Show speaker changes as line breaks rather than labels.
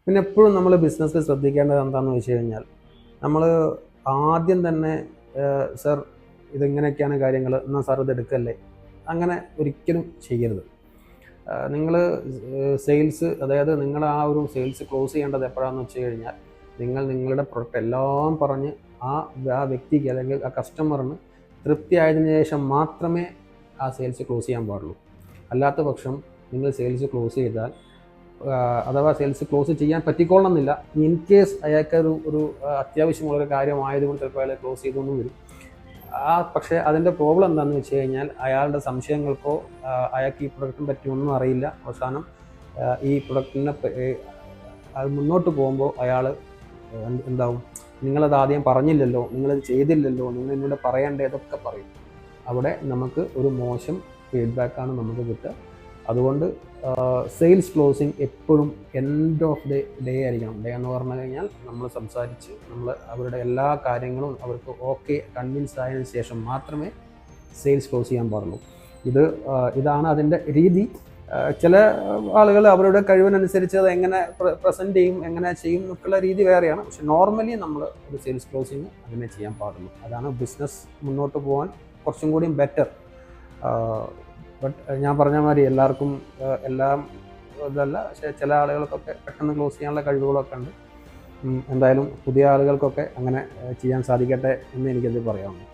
പിന്നെ എപ്പോഴും നമ്മൾ ബിസിനസ്സിൽ ശ്രദ്ധിക്കേണ്ടത് എന്താണെന്ന് വെച്ച് കഴിഞ്ഞാൽ നമ്മൾ ആദ്യം തന്നെ സർ ഇതെങ്ങനെയൊക്കെയാണ് കാര്യങ്ങൾ, എന്നാൽ സാർ ഇത് എടുക്കല്ലേ, അങ്ങനെ ഒരിക്കലും ചെയ്യരുത്. നിങ്ങൾ സെയിൽസ്, അതായത് നിങ്ങൾ ആ ഒരു സെയിൽസ് ക്ലോസ് ചെയ്യേണ്ടത് എപ്പോഴാണെന്ന് വെച്ച് കഴിഞ്ഞാൽ നിങ്ങൾ നിങ്ങളുടെ പ്രൊഡക്റ്റ് എല്ലാം പറഞ്ഞ് ആ വ്യക്തിക്ക് അല്ലെങ്കിൽ ആ കസ്റ്റമറിന് തൃപ്തിയായതിനു ശേഷം മാത്രമേ ആ സെയിൽസ് ക്ലോസ് ചെയ്യാൻ പാടുള്ളൂ. അല്ലാത്ത പക്ഷം നിങ്ങൾ സെയിൽസ് ക്ലോസ് ചെയ്താൽ, അഥവാ സെയിൽസ് ക്ലോസ് ചെയ്യാൻ പറ്റിക്കൊള്ളണമെന്നില്ല, ഇൻ കേസ് അയാൾക്ക് ഒരു അത്യാവശ്യമുള്ളൊരു കാര്യമായതുകൊണ്ട് ചിലപ്പോൾ അയാൾ ക്ലോസ് ചെയ്തൊന്നും വരും. പക്ഷേ അതിൻ്റെ പ്രോബ്ലം എന്താണെന്ന് വെച്ച് കഴിഞ്ഞാൽ അയാളുടെ സംശയങ്ങൾക്കോ അയാൾക്ക് ഈ പ്രൊഡക്റ്റിനെ പറ്റി ഒന്നും അറിയില്ല. അവസാനം ഈ പ്രൊഡക്റ്റിനെ അത് മുന്നോട്ട് പോകുമ്പോൾ അയാൾ എന്താവും, നിങ്ങളത് ആദ്യം പറഞ്ഞില്ലല്ലോ, നിങ്ങളത് ചെയ്തില്ലല്ലോ, നിങ്ങൾ എന്നോട് പറയേണ്ടതൊക്കെ പറയും. അവിടെ നമുക്ക് ഒരു മോശം ഫീഡ്ബാക്കാണ് നമുക്ക് കിട്ടുക. അതുകൊണ്ട് സെയിൽസ് ക്ലോസിങ് എപ്പോഴും എൻഡ് ഓഫ് ദി ഡേ ആയിരിക്കണം. ഡേ എന്ന് പറഞ്ഞു കഴിഞ്ഞാൽ നമ്മൾ സംസാരിച്ച് അവരുടെ എല്ലാ കാര്യങ്ങളും അവർക്ക് ഓക്കെ കൺവിൻസ് ആയതിനു ശേഷം മാത്രമേ സെയിൽസ് ക്ലോസ് ചെയ്യാൻ പാടുള്ളൂ. ഇതാണ് അതിൻ്റെ രീതി. ചില ആളുകൾ അവരുടെ കഴിവിനനുസരിച്ച് അത് എങ്ങനെ പ്രസൻറ്റ് ചെയ്യും, എങ്ങനെ ചെയ്യും എന്നൊക്കെയുള്ള രീതി വേറെയാണ്. പക്ഷെ നോർമലി നമ്മൾ ഒരു സെയിൽസ് ക്ലോസിങ് അങ്ങനെ ചെയ്യാൻ പാടുള്ളൂ. അതാണ് ബിസിനസ് മുന്നോട്ട് പോകാൻ കുറച്ചും കൂടിയും ബെറ്റർ. ബട്ട് ഞാൻ പറഞ്ഞ മാതിരി എല്ലാവർക്കും എല്ലാം ഇതല്ല. പക്ഷേ ചില ആളുകൾക്കൊക്കെ പെട്ടെന്ന് ക്ലോസ് ചെയ്യാനുള്ള കഴിവുകളൊക്കെ ഉണ്ട്. എന്തായാലും പുതിയ ആളുകൾക്കൊക്കെ അങ്ങനെ ചെയ്യാൻ സാധിക്കട്ടെ എന്ന് എനിക്കത് പറയാവുന്നു.